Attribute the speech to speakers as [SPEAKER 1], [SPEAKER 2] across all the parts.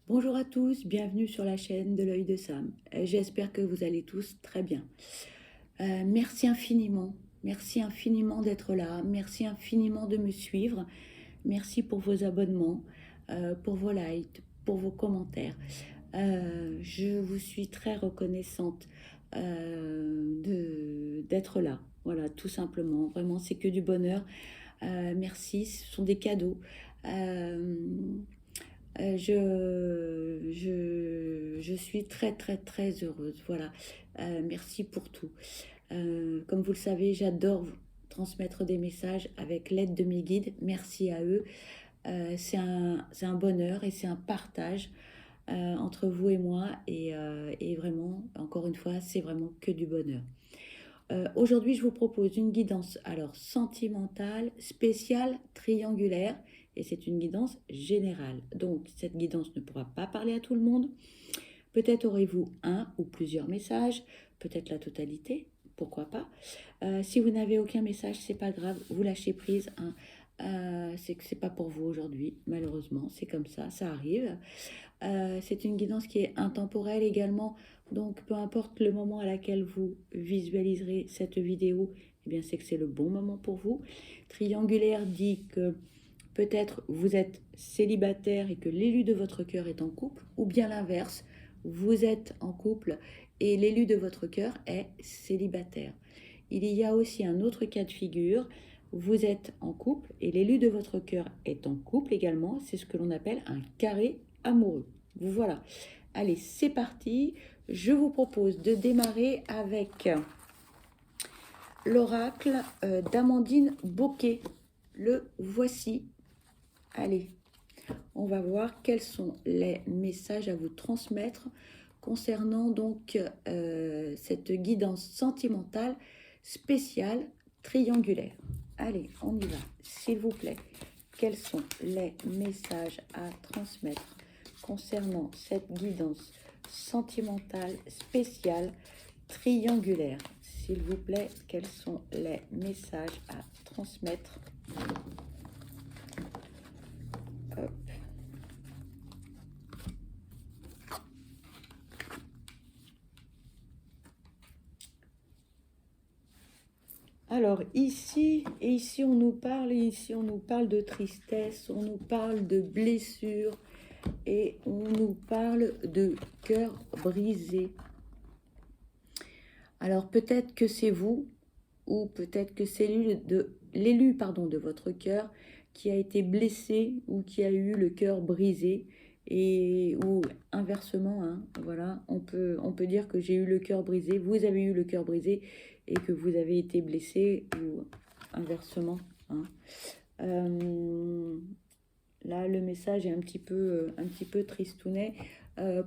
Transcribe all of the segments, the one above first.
[SPEAKER 1] Bonjour à tous, bienvenue sur la chaîne de l'œil de Sam. J'espère que vous allez tous très bien. Merci infiniment d'être là, merci infiniment de me suivre, merci pour vos abonnements, pour vos likes, pour vos commentaires. Je vous suis très reconnaissante d'être là, voilà, tout simplement. Vraiment, c'est que du bonheur. Merci, ce sont des cadeaux. Euh, je suis très très très heureuse. Voilà. Merci pour tout. Comme vous le savez, j'adore transmettre des messages avec l'aide de mes guides. Merci à eux. C'est un bonheur et c'est un partage entre vous et moi. Et vraiment, encore une fois, c'est vraiment que du bonheur. Aujourd'hui, je vous propose une guidance alors sentimentale, spéciale, triangulaire, et c'est une guidance générale. Donc, cette guidance ne pourra pas parler à tout le monde. Peut-être aurez-vous un ou plusieurs messages, peut-être la totalité, pourquoi pas. Si vous n'avez aucun message, c'est pas grave, vous lâchez prise, hein. C'est que c'est pas pour vous aujourd'hui, malheureusement, c'est comme ça arrive. C'est une guidance qui est intemporelle également, donc peu importe le moment à laquelle vous visualiserez cette vidéo, eh bien c'est que c'est le bon moment pour vous. Triangulaire dit que peut-être vous êtes célibataire et que l'élu de votre cœur est en couple, ou bien l'inverse, vous êtes en couple et l'élu de votre cœur est célibataire. Il y a aussi un autre cas de figure, vous êtes en couple et l'élu de votre cœur est en couple également, c'est ce que l'on appelle un carré amoureux. Voilà. Allez, c'est parti. Je vous propose de démarrer avec l'oracle d'Amandine Bocquet. Le voici. Allez, on va voir quels sont les messages à vous transmettre concernant donc cette guidance sentimentale spéciale triangulaire. Allez, on y va, s'il vous plaît. Quels sont les messages à transmettre concernant cette guidance sentimentale spéciale triangulaire? S'il vous plaît, quels sont les messages à transmettre? Hop. Alors ici on nous parle, de tristesse, on nous parle de blessures et on nous parle de cœur brisé. Alors peut-être que c'est vous ou peut-être que c'est l'élu de votre cœur qui a été blessé ou qui a eu le cœur brisé, et ou inversement, hein, voilà, on peut dire que j'ai eu le cœur brisé, vous avez eu le cœur brisé et que vous avez été blessé, ou inversement, hein. Là, le message est un petit peu tristounet.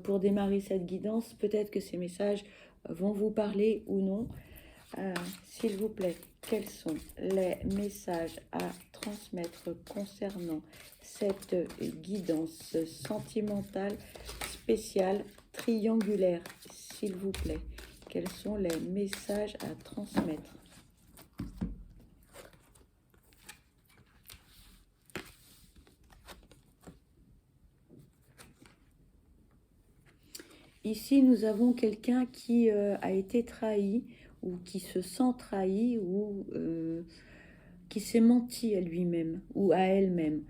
[SPEAKER 1] Pour démarrer cette guidance, peut-être que ces messages vont vous parler ou non. S'il vous plaît, quels sont les messages à transmettre concernant cette guidance sentimentale spéciale triangulaire? S'il vous plaît, quels sont les messages à transmettre? Ici, nous avons quelqu'un qui a été trahi, ou qui se sent trahi, ou qui s'est menti à lui-même ou à elle-même.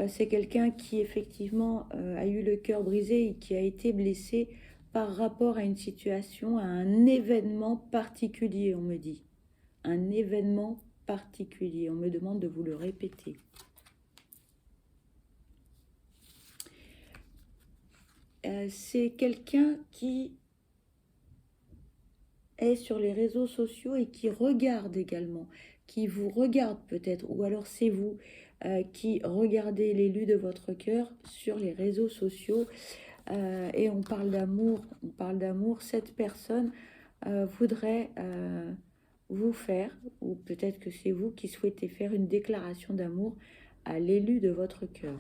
[SPEAKER 1] C'est quelqu'un qui effectivement a eu le cœur brisé et qui a été blessé par rapport à une situation, à un événement particulier, on me dit. Un événement particulier. On me demande de vous le répéter. C'est quelqu'un qui est sur les réseaux sociaux et qui regarde également, qui vous regarde peut-être, ou alors c'est vous qui regardez l'élu de votre cœur sur les réseaux sociaux, et on parle d'amour, cette personne voudrait vous faire, ou peut-être que c'est vous qui souhaitez faire une déclaration d'amour à l'élu de votre cœur.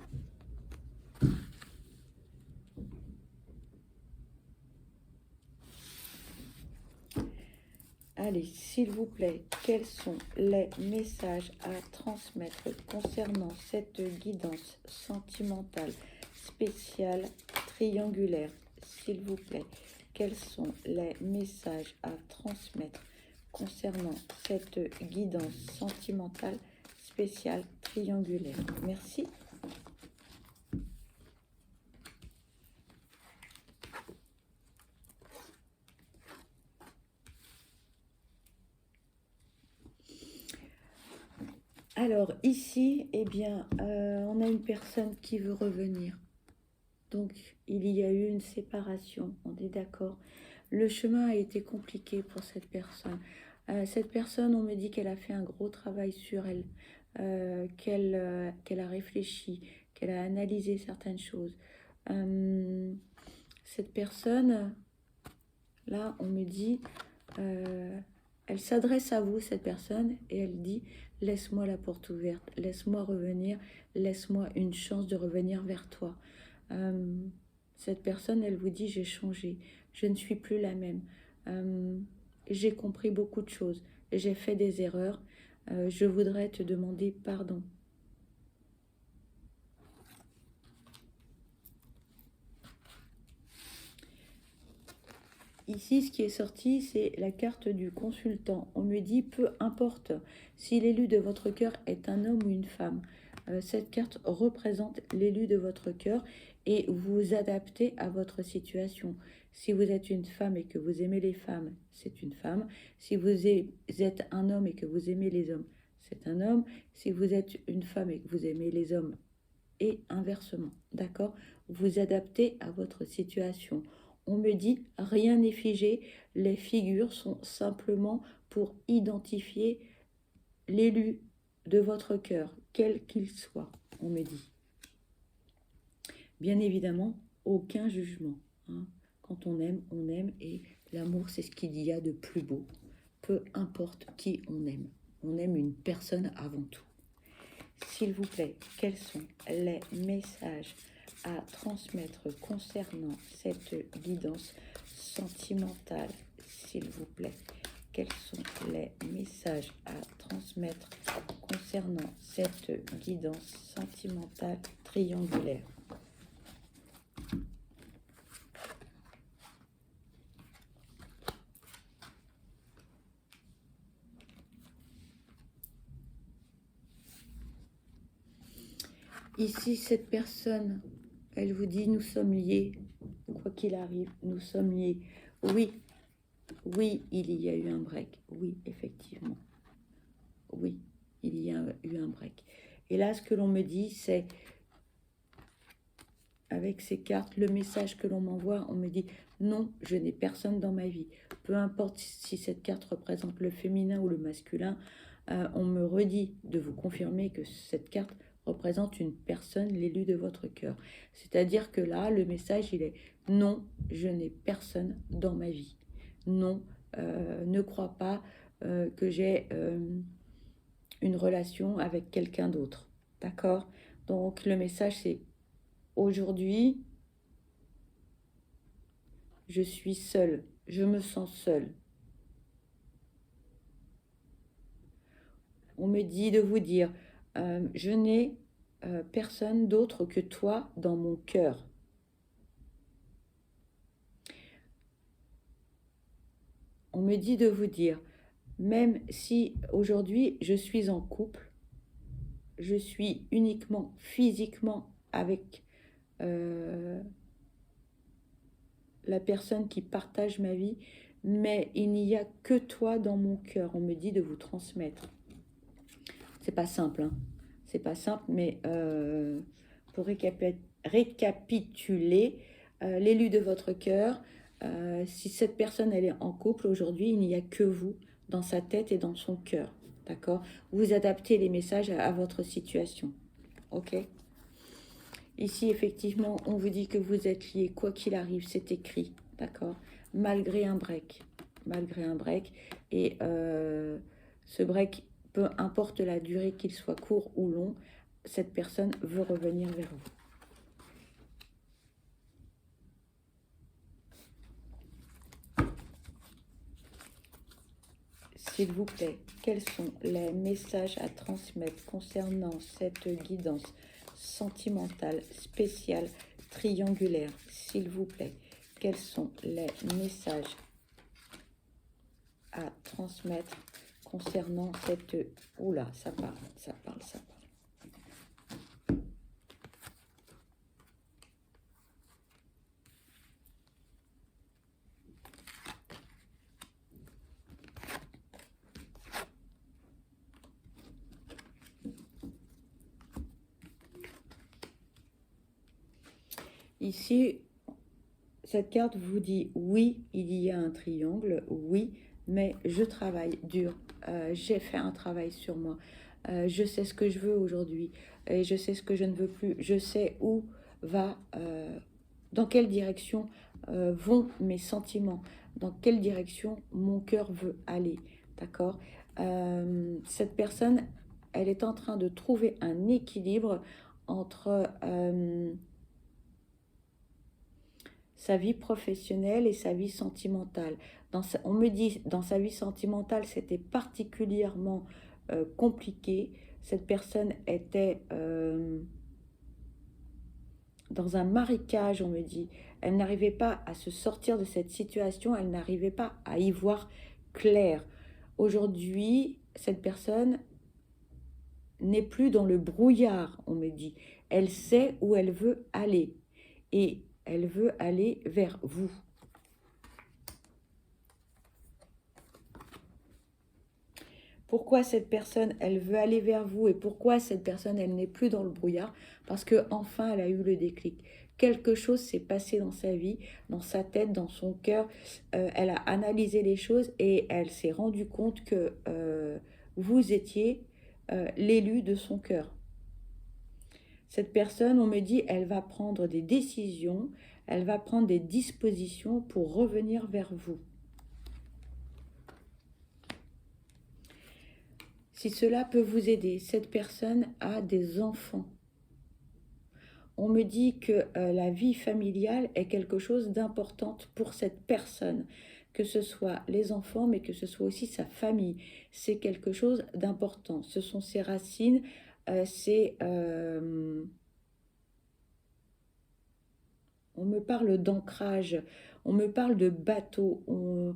[SPEAKER 1] Allez, s'il vous plaît, quels sont les messages à transmettre concernant cette guidance sentimentale spéciale triangulaire? S'il vous plaît, quels sont les messages à transmettre concernant cette guidance sentimentale spéciale triangulaire? Merci. Alors ici, eh bien, on a une personne qui veut revenir. Donc, il y a eu une séparation, on est d'accord. Le chemin a été compliqué pour cette personne. Cette personne, on me dit qu'elle a fait un gros travail sur elle, qu'elle a réfléchi, qu'elle a analysé certaines choses. Cette personne, là, on me dit, elle s'adresse à vous, cette personne, et elle dit, laisse-moi la porte ouverte, laisse-moi revenir, laisse-moi une chance de revenir vers toi. Cette personne, elle vous dit, j'ai changé, je ne suis plus la même. J'ai compris beaucoup de choses, j'ai fait des erreurs, je voudrais te demander pardon. Ici, ce qui est sorti, c'est la carte du consultant. On me dit, peu importe si l'élu de votre cœur est un homme ou une femme. Cette carte représente l'élu de votre cœur et vous adaptez à votre situation. Si vous êtes une femme et que vous aimez les femmes, c'est une femme. Si vous êtes un homme et que vous aimez les hommes, c'est un homme. Si vous êtes une femme et que vous aimez les hommes, et inversement, d'accord? Vous adaptez à votre situation. On me dit, rien n'est figé, les figures sont simplement pour identifier l'élu de votre cœur, quel qu'il soit, on me dit. Bien évidemment, aucun jugement. Hein. Quand on aime, et l'amour, c'est ce qu'il y a de plus beau. Peu importe qui on aime une personne avant tout. S'il vous plaît, quels sont les messages à transmettre concernant cette guidance sentimentale, s'il vous plaît? Quels sont les messages à transmettre concernant cette guidance sentimentale triangulaire? Ici, cette personne, elle vous dit, nous sommes liés, quoi qu'il arrive, nous sommes liés. Oui, oui, il y a eu un break. Oui, effectivement. Oui, il y a eu un break. Et là, ce que l'on me dit, c'est, avec ces cartes, le message que l'on m'envoie, on me dit, non, je n'ai personne dans ma vie. Peu importe si cette carte représente le féminin ou le masculin, on me redit de vous confirmer que cette carte représente une personne, l'élu de votre cœur. C'est-à-dire que là, le message, il est, non, je n'ai personne dans ma vie. Non, ne crois pas que j'ai une relation avec quelqu'un d'autre. D'accord? Donc, le message, c'est aujourd'hui, je suis seule, je me sens seule. On me dit de vous dire, je n'ai personne d'autre que toi dans mon cœur. On me dit de vous dire, même si aujourd'hui je suis en couple, je suis uniquement physiquement avec la personne qui partage ma vie, mais il n'y a que toi dans mon cœur. On me dit de vous transmettre. C'est pas simple, hein. C'est pas simple, mais pour récapituler, l'élu de votre cœur, si cette personne elle est en couple aujourd'hui, il n'y a que vous dans sa tête et dans son cœur, d'accord? Vous adaptez les messages à votre situation, ok? Ici, effectivement, on vous dit que vous êtes liés, quoi qu'il arrive, c'est écrit, d'accord? Malgré un break, et ce break, peu importe la durée, qu'il soit court ou long, cette personne veut revenir vers vous. S'il vous plaît, quels sont les messages à transmettre concernant cette guidance sentimentale, spéciale, triangulaire? S'il vous plaît, quels sont les messages à transmettre concernant cette... Oula, ça parle, ça parle, ça parle. Ici, cette carte vous dit oui, il y a un triangle, oui, mais je travaille dur. J'ai fait un travail sur moi. Je sais ce que je veux aujourd'hui et je sais ce que je ne veux plus. Je sais où va, dans quelle direction vont mes sentiments, dans quelle direction mon cœur veut aller. D'accord? Cette personne, elle est en train de trouver un équilibre entre sa vie professionnelle et sa vie sentimentale. On me dit, dans sa vie sentimentale, c'était particulièrement compliqué. Cette personne était dans un marécage, on me dit. Elle n'arrivait pas à se sortir de cette situation, elle n'arrivait pas à y voir clair. Aujourd'hui, cette personne n'est plus dans le brouillard, on me dit. Elle sait où elle veut aller. Et elle veut aller vers vous. Pourquoi cette personne, elle veut aller vers vous et pourquoi cette personne, elle n'est plus dans le brouillard? Parce que enfin, elle a eu le déclic. Quelque chose s'est passé dans sa vie, dans sa tête, dans son cœur. Elle a analysé les choses et elle s'est rendue compte que vous étiez l'élu de son cœur. Cette personne, on me dit, elle va prendre des décisions, elle va prendre des dispositions pour revenir vers vous. Si cela peut vous aider, cette personne a des enfants. On me dit que la vie familiale est quelque chose d'important pour cette personne, que ce soit les enfants, mais que ce soit aussi sa famille. C'est quelque chose d'important. Ce sont ses racines, on me parle d'ancrage, on me parle de bateau, on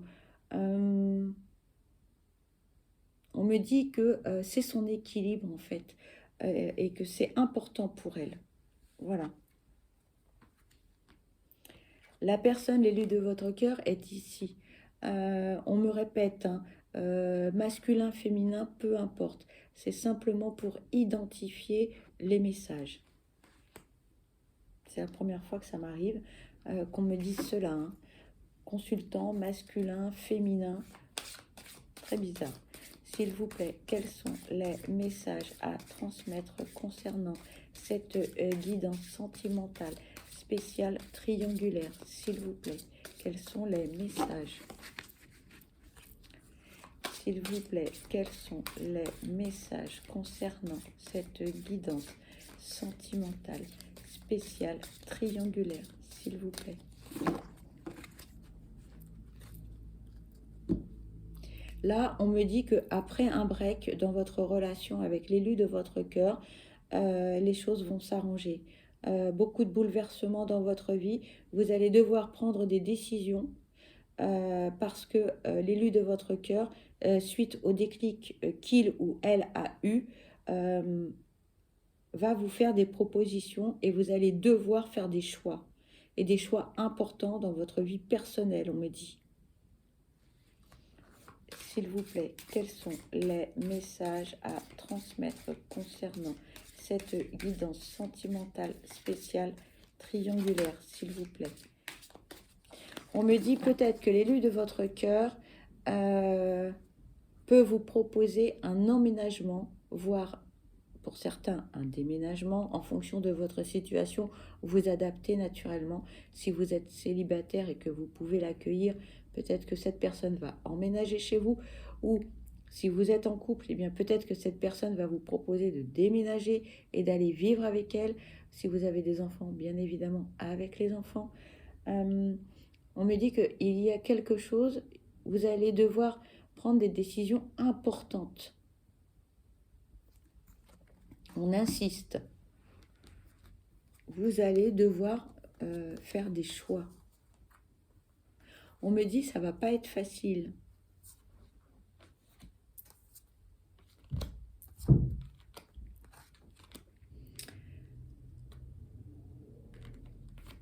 [SPEAKER 1] me dit que c'est son équilibre en fait, et que c'est important pour elle. Voilà. La personne, l'élu de votre cœur, est ici. On me répète, hein, masculin, féminin, peu importe. C'est simplement pour identifier les messages. C'est la première fois que ça m'arrive qu'on me dise cela. Hein. Consultant, masculin, féminin. Très bizarre. S'il vous plaît, quels sont les messages à transmettre concernant cette guidance sentimentale spéciale triangulaire? S'il vous plaît, quels sont les messages? S'il vous plaît, quels sont les messages concernant cette guidance sentimentale spéciale triangulaire? S'il vous plaît. Là, on me dit qu'après un break dans votre relation avec l'élu de votre cœur, les choses vont s'arranger. Beaucoup de bouleversements dans votre vie. Vous allez devoir prendre des décisions parce que l'élu de votre cœur, suite au déclic qu'il ou elle a eu, va vous faire des propositions et vous allez devoir faire des choix. Et des choix importants dans votre vie personnelle, on me dit. S'il vous plaît, quels sont les messages à transmettre concernant cette guidance sentimentale spéciale triangulaire, s'il vous plaît? On me dit peut-être que l'élu de votre cœur peut vous proposer un emménagement, voire pour certains un déménagement en fonction de votre situation. Vous adaptez naturellement. Si vous êtes célibataire et que vous pouvez l'accueillir, peut-être que cette personne va emménager chez vous, ou si vous êtes en couple, eh bien peut-être que cette personne va vous proposer de déménager et d'aller vivre avec elle. Si vous avez des enfants, bien évidemment, avec les enfants. On me dit qu'il y a quelque chose, vous allez devoir prendre des décisions importantes. On insiste. Vous allez devoir faire des choix. On me dit ça va pas être facile.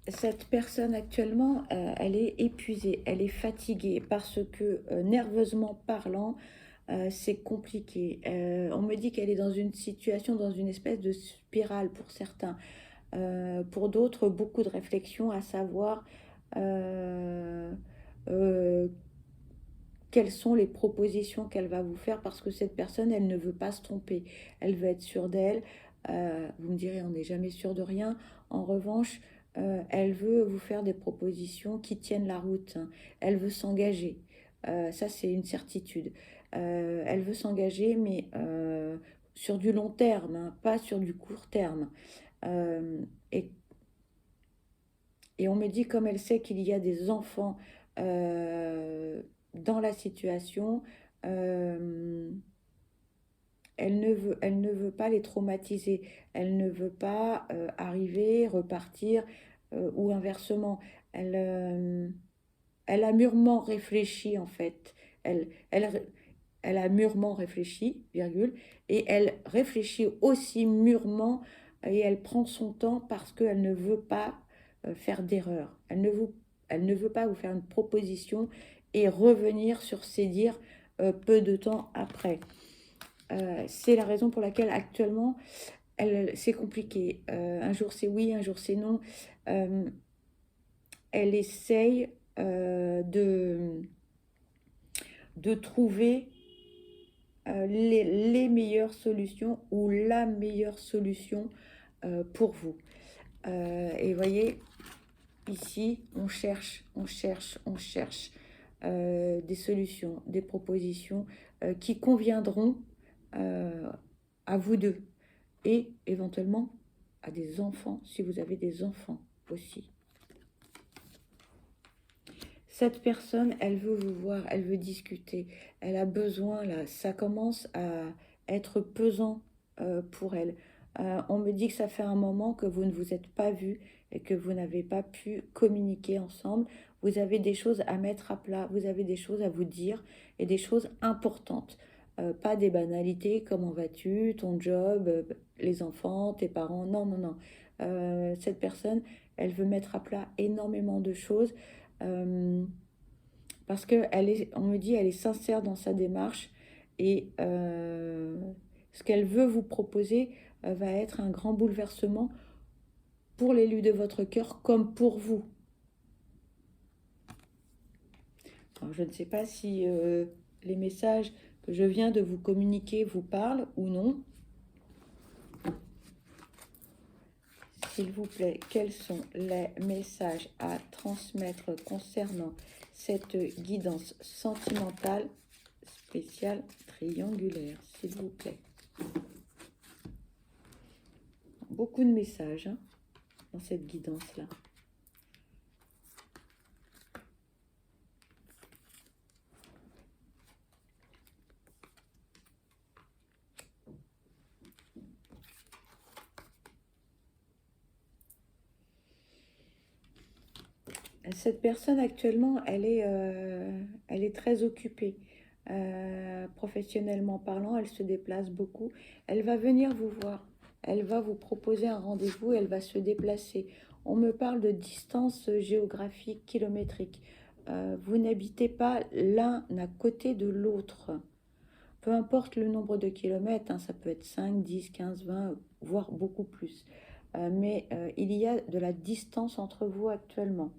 [SPEAKER 1] Cette personne actuellement, elle est épuisée, elle est fatiguée parce que nerveusement parlant, c'est compliqué. On me dit qu'elle est dans une situation, dans une espèce de spirale pour certains. Pour d'autres, beaucoup de réflexions à savoir euh, euh, quelles sont les propositions qu'elle va vous faire parce que cette personne, elle ne veut pas se tromper. Elle veut être sûre d'elle. Vous me direz, on n'est jamais sûr de rien. En revanche, elle veut vous faire des propositions qui tiennent la route, hein. Elle veut s'engager. Ça, c'est une certitude. Elle veut s'engager, mais sur du long terme, hein, pas sur du court terme. Euh, et, et on me dit, comme elle sait qu'il y a des enfants euh, dans la situation, euh, elle ne veut pas les traumatiser. Elle ne veut pas arriver, repartir ou inversement. Elle, elle a mûrement réfléchi en fait. Elle, elle, elle a mûrement réfléchi, virgule, et elle réfléchit aussi mûrement et elle prend son temps parce qu'elle ne veut pas faire d'erreur. Elle ne veut pas vous faire une proposition et revenir sur ses dires peu de temps après. C'est la raison pour laquelle actuellement, c'est compliqué. Un jour c'est oui, un jour c'est non. Euh, Elle essaye de trouver les meilleures solutions ou la meilleure solution pour vous. Et voyez, ici, on cherche, on cherche des solutions, des propositions qui conviendront euh, à vous deux et éventuellement à des enfants, si vous avez des enfants aussi. Cette personne, elle veut vous voir, elle veut discuter, elle a besoin, là, ça commence à être pesant pour elle. On me dit que ça fait un moment que vous ne vous êtes pas vus et que vous n'avez pas pu communiquer ensemble. Vous avez des choses à mettre à plat, vous avez des choses à vous dire et des choses importantes. Pas des banalités, comment vas-tu, ton job, les enfants, tes parents. Non, non, non. Cette personne, elle veut mettre à plat énormément de choses. Euh, Parce que on me dit, elle est sincère dans sa démarche et ce qu'elle veut vous proposer va être un grand bouleversement pour l'élu de votre cœur comme pour vous. Alors, je ne sais pas si les messages que je viens de vous communiquer vous parlent ou non. S'il vous plaît, quels sont les messages à transmettre concernant cette guidance sentimentale spéciale triangulaire, s'il vous plaît? Beaucoup de messages hein, dans cette guidance-là. Cette personne actuellement, elle est très occupée. Professionnellement parlant, elle se déplace beaucoup. Elle va venir vous voir. Elle va vous proposer un rendez-vous. Elle va se déplacer. On me parle de distance géographique kilométrique. Vous n'habitez pas l'un à côté de l'autre. Peu importe le nombre de kilomètres, hein, ça peut être 5, 10, 15, 20, voire beaucoup plus. Mais il y a de la distance entre vous actuellement.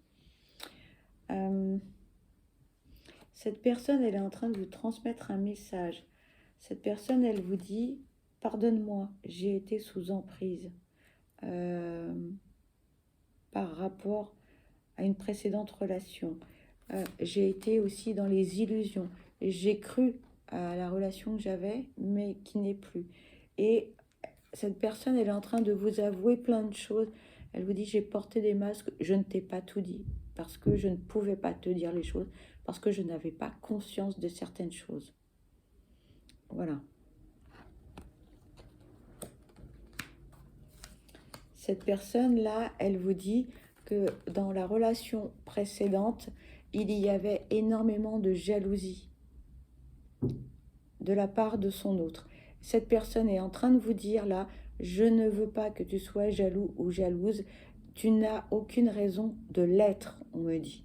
[SPEAKER 1] Cette personne, elle est en train de vous transmettre un message. Cette personne, elle vous dit, pardonne-moi, j'ai été sous emprise par rapport à une précédente relation. J'ai été aussi dans les illusions. J'ai cru à la relation que j'avais, mais qui n'est plus. Et cette personne, elle est en train de vous avouer plein de choses. Elle vous dit, j'ai porté des masques, je ne t'ai pas tout dit. parce que je ne pouvais pas te dire les choses, parce que je n'avais pas conscience de certaines choses. Voilà. Cette personne-là, elle vous dit que dans la relation précédente, il y avait énormément de jalousie de la part de son autre. Cette personne est en train de vous dire là, je ne veux pas que tu sois jaloux ou jalouse, tu n'as aucune raison de l'être, on me dit.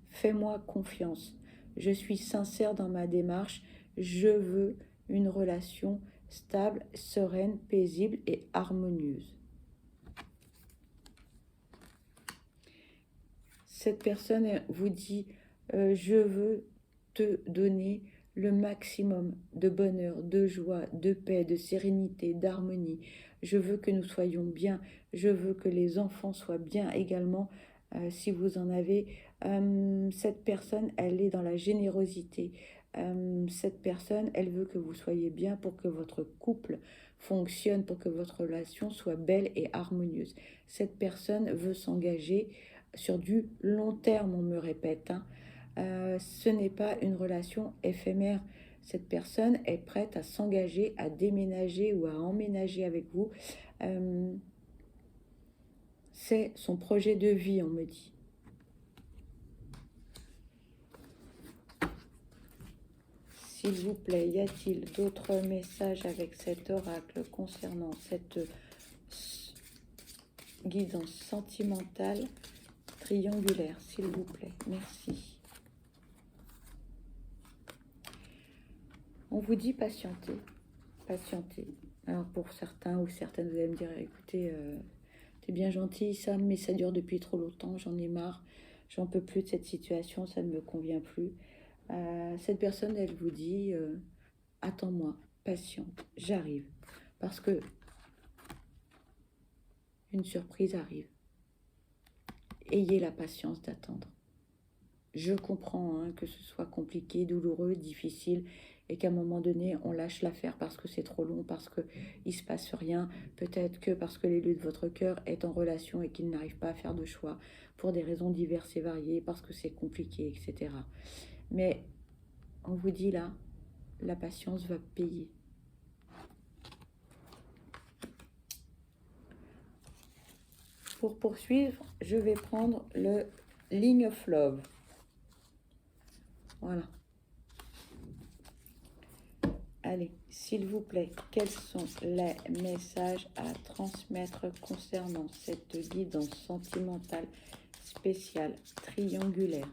[SPEAKER 1] Fais-moi confiance, je suis sincère dans ma démarche, je veux une relation stable, sereine, paisible et harmonieuse. Cette personne vous dit, je veux te donner le maximum de bonheur, de joie, de paix, de sérénité, d'harmonie. Je veux que nous soyons bien. Je veux que les enfants soient bien également, si vous en avez. Cette personne, elle est dans la générosité. Cette personne, elle veut que vous soyez bien pour que votre couple fonctionne, pour que votre relation soit belle et harmonieuse. Cette personne veut s'engager sur du long terme, on me répète, hein. Ce n'est pas une relation éphémère. Cette personne est prête à s'engager, à déménager ou à emménager avec vous. C'est son projet de vie, on me dit. S'il vous plaît, y a-t-il d'autres messages avec cet oracle concernant cette guidance sentimentale triangulaire, s'il vous plaît? Merci. On vous dit patienter, patienter. Alors pour certains ou certaines, vous allez me dire, écoutez, t'es bien gentil Sam, mais ça dure depuis trop longtemps, j'en ai marre, j'en peux plus de cette situation, ça ne me convient plus. Cette personne, elle vous dit, attends-moi, patiente, j'arrive. Parce que une surprise arrive. Ayez la patience d'attendre. Je comprends hein, que ce soit compliqué, douloureux, difficile, et qu'à un moment donné, on lâche l'affaire parce que c'est trop long, parce qu'il ne se passe rien, peut-être que parce que l'élu de votre cœur est en relation et qu'il n'arrive pas à faire de choix, pour des raisons diverses et variées, parce que c'est compliqué, etc. Mais on vous dit là, la patience va payer. Pour poursuivre, je vais prendre le Line of Love. Voilà. Allez, s'il vous plaît, quels sont les messages à transmettre concernant cette guidance sentimentale spéciale triangulaire?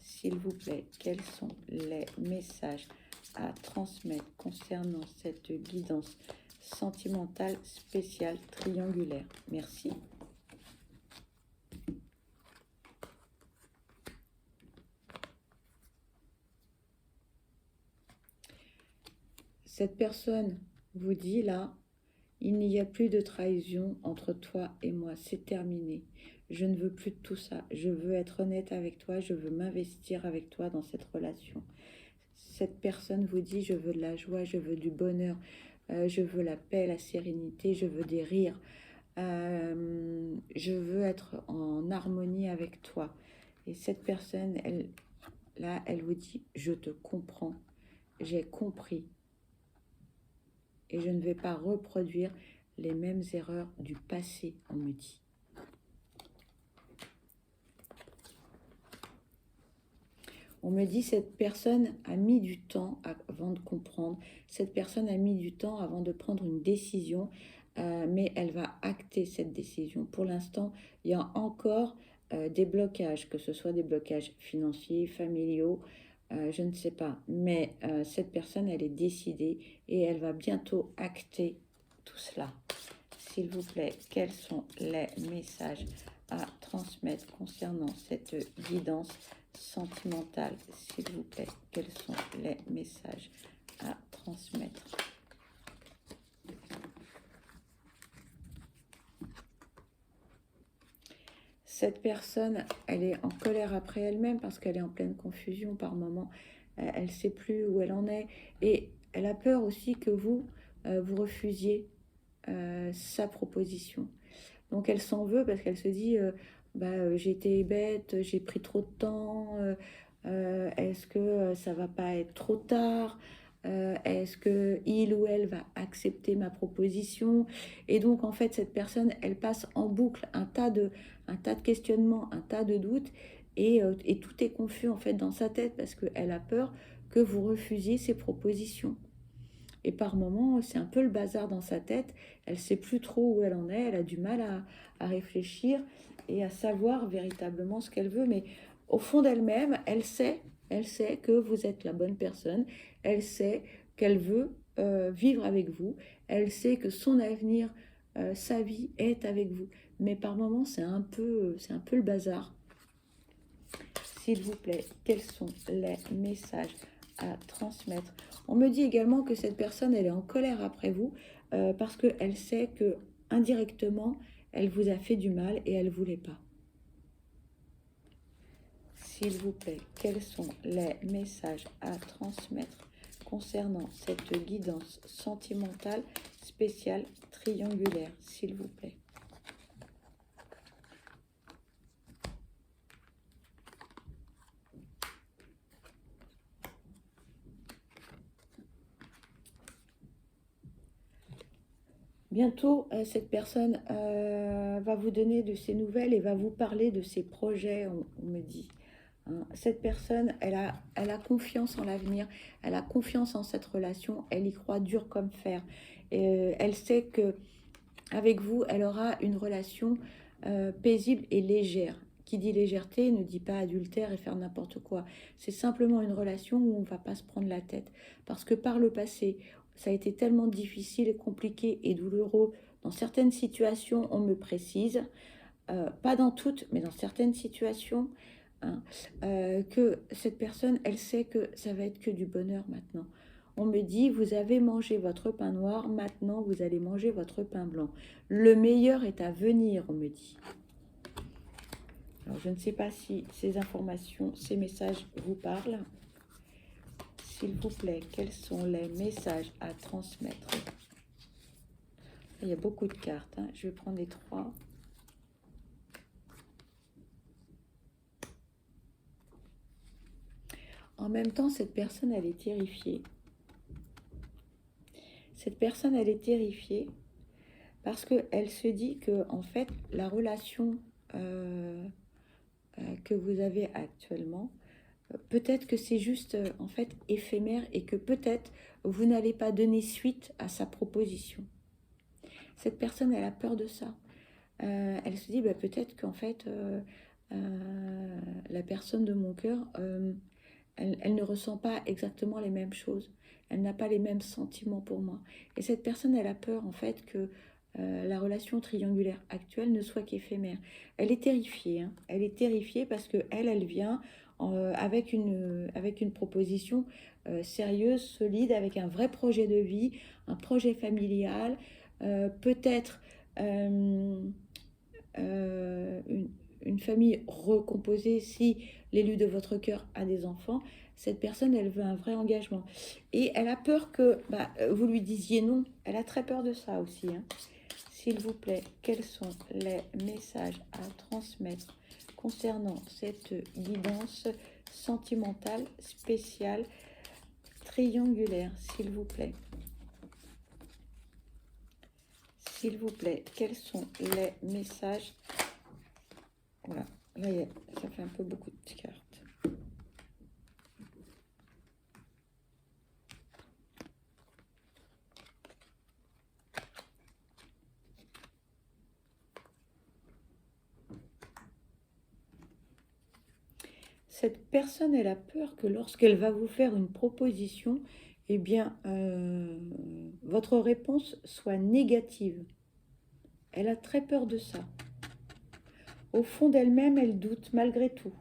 [SPEAKER 1] S'il vous plaît, quels sont les messages à transmettre concernant cette guidance sentimentale spéciale triangulaire? Merci. Cette personne vous dit là, il n'y a plus de trahison entre toi et moi, c'est terminé. Je ne veux plus de tout ça. Je veux être honnête avec toi, je veux m'investir avec toi dans cette relation. Cette personne vous dit, je veux de la joie, je veux du bonheur, je veux la paix, la sérénité, je veux des rires. Je veux être en harmonie avec toi. Et cette personne, elle vous dit, je te comprends, j'ai compris. Et je ne vais pas reproduire les mêmes erreurs du passé, on me dit. On me dit cette personne a mis du temps avant de comprendre. Cette personne a mis du temps avant de prendre une décision, mais elle va acter cette décision. Pour l'instant, il y a encore des blocages, que ce soit des blocages financiers, familiaux, je ne sais pas. Mais cette personne, elle est décidée et elle va bientôt acter tout cela. S'il vous plaît, quels sont les messages à transmettre concernant cette guidance sentimentale? S'il vous plaît, quels sont les messages à transmettre? Cette personne, elle est en colère après elle-même parce qu'elle est en pleine confusion par moment. Elle ne sait plus où elle en est. Et elle a peur aussi que vous, vous refusiez sa proposition. Donc elle s'en veut parce qu'elle se dit, j'ai été bête, j'ai pris trop de temps, est-ce que ça va pas être trop tard? Est-ce que il ou elle va accepter ma proposition? Et donc en fait cette personne, elle passe en boucle un tas de questionnements, un tas de doutes, et tout est confus en fait dans sa tête parce qu'elle a peur que vous refusiez ses propositions. Et par moments, c'est un peu le bazar dans sa tête. Elle ne sait plus trop où elle en est. Elle a du mal à réfléchir et à savoir véritablement ce qu'elle veut. Mais au fond d'elle-même, elle sait que vous êtes la bonne personne. Elle sait qu'elle veut vivre avec vous. Elle sait que son avenir, sa vie est avec vous. Mais par moments, c'est un peu le bazar. S'il vous plaît, quels sont les messages à transmettre? On me dit également que cette personne, elle est en colère après vous parce qu'elle sait que indirectement, elle vous a fait du mal et elle ne voulait pas. S'il vous plaît, quels sont les messages à transmettre concernant cette guidance sentimentale spéciale triangulaire, s'il vous plaît? Bientôt, cette personne va vous donner de ses nouvelles et va vous parler de ses projets, on me dit. Hein. Cette personne, elle a confiance en l'avenir, elle a confiance en cette relation, elle y croit dur comme fer. Et, elle sait que avec vous, elle aura une relation paisible et légère. Qui dit légèreté ne dit pas adultère et faire n'importe quoi. C'est simplement une relation où on ne va pas se prendre la tête. Parce que par le passé, ça a été tellement difficile et compliqué et douloureux. Dans certaines situations, on me précise, pas dans toutes, mais dans certaines situations, hein, que cette personne, elle sait que ça va être que du bonheur maintenant. On me dit, vous avez mangé votre pain noir, maintenant vous allez manger votre pain blanc. Le meilleur est à venir, on me dit. Alors, je ne sais pas si ces informations, ces messages vous parlent. S'il vous plaît, quels sont les messages à transmettre? Il y a beaucoup de cartes, hein. Je vais prendre les 3. En même temps, cette personne, elle est terrifiée. Cette personne, elle est terrifiée parce qu'elle se dit que, en fait, la relation que vous avez actuellement, peut-être que c'est juste, en fait, éphémère et que peut-être vous n'allez pas donner suite à sa proposition. Cette personne, elle a peur de ça. Elle se dit, bah, peut-être qu'en fait, la personne de mon cœur, elle ne ressent pas exactement les mêmes choses. Elle n'a pas les mêmes sentiments pour moi. Et cette personne, elle a peur en fait que la relation triangulaire actuelle ne soit qu'éphémère. Elle est terrifiée. Hein. Elle est terrifiée parce que elle vient avec une proposition sérieuse, solide, avec un vrai projet de vie, un projet familial, peut-être une famille recomposée si l'élu de votre cœur a des enfants. Cette personne, elle veut un vrai engagement. Et elle a peur que vous lui disiez non. Elle a très peur de ça aussi. Hein. S'il vous plaît, quels sont les messages à transmettre concernant cette guidance sentimentale spéciale triangulaire, s'il vous plaît? S'il vous plaît, quels sont les messages? Voilà, là, ça fait un peu beaucoup de cartes. Cette personne, elle a peur que lorsqu'elle va vous faire une proposition, eh bien, votre réponse soit négative. Elle a très peur de ça. Au fond d'elle-même, elle doute malgré tout.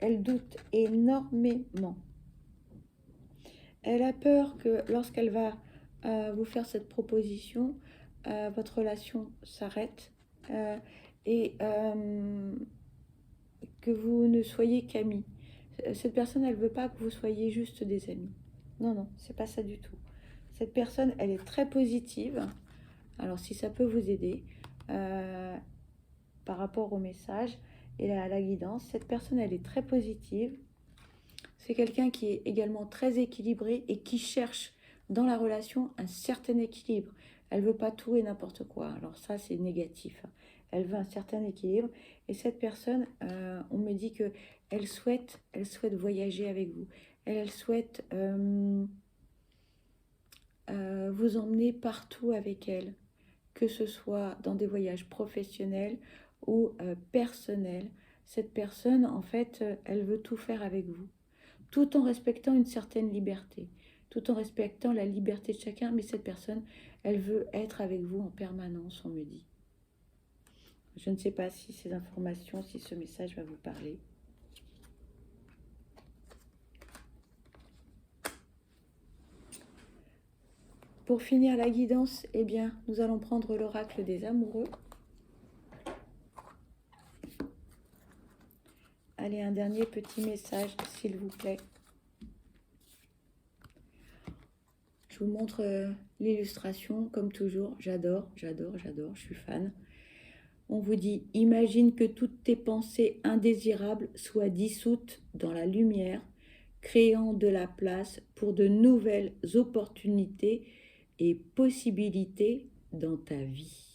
[SPEAKER 1] Elle doute énormément. Elle a peur que lorsqu'elle va vous faire cette proposition, votre relation s'arrête et que vous ne soyez qu'amis. Cette personne, elle ne veut pas que vous soyez juste des amis. Non, non, c'est pas ça du tout. Cette personne, elle est très positive. Alors, si ça peut vous aider, par rapport au message et à la guidance. Cette personne, elle est très positive. C'est quelqu'un qui est également très équilibré et qui cherche dans la relation un certain équilibre. Elle ne veut pas tout et n'importe quoi. Alors ça, c'est négatif. Elle veut un certain équilibre. Et cette personne, on me dit que elle souhaite voyager avec vous. Elle souhaite vous emmener partout avec elle, que ce soit dans des voyages professionnels ou personnels. Cette personne, en fait, elle veut tout faire avec vous, tout en respectant une certaine liberté, tout en respectant la liberté de chacun, mais cette personne, elle veut être avec vous en permanence, on me dit. Je ne sais pas si ces informations, si ce message va vous parler. Pour finir la guidance, eh bien, nous allons prendre l'oracle des amoureux. Allez, un dernier petit message, s'il vous plaît. Je vous montre l'illustration, comme toujours. J'adore, je suis fan. On vous dit, imagine que toutes tes pensées indésirables soient dissoutes dans la lumière, créant de la place pour de nouvelles opportunités et possibilités dans ta vie.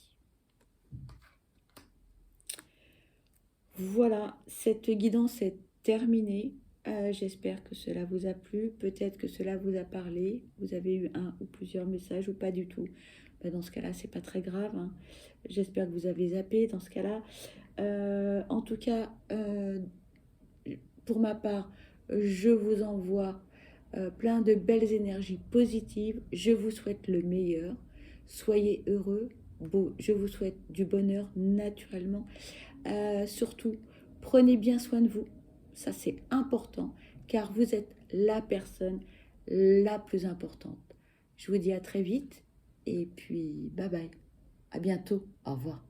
[SPEAKER 1] Voilà, cette guidance est terminée. J'espère que cela vous a plu. Peut-être que cela vous a parlé. Vous avez eu un ou plusieurs messages ou pas du tout. Dans ce cas-là, c'est pas très grave, hein. J'espère que vous avez zappé dans ce cas-là. En tout cas, pour ma part, je vous envoie plein de belles énergies positives. Je vous souhaite le meilleur. Soyez heureux. Je vous souhaite du bonheur naturellement. Surtout, prenez bien soin de vous. Ça, c'est important, car vous êtes la personne la plus importante. Je vous dis à très vite, et puis bye bye. À bientôt. Au revoir.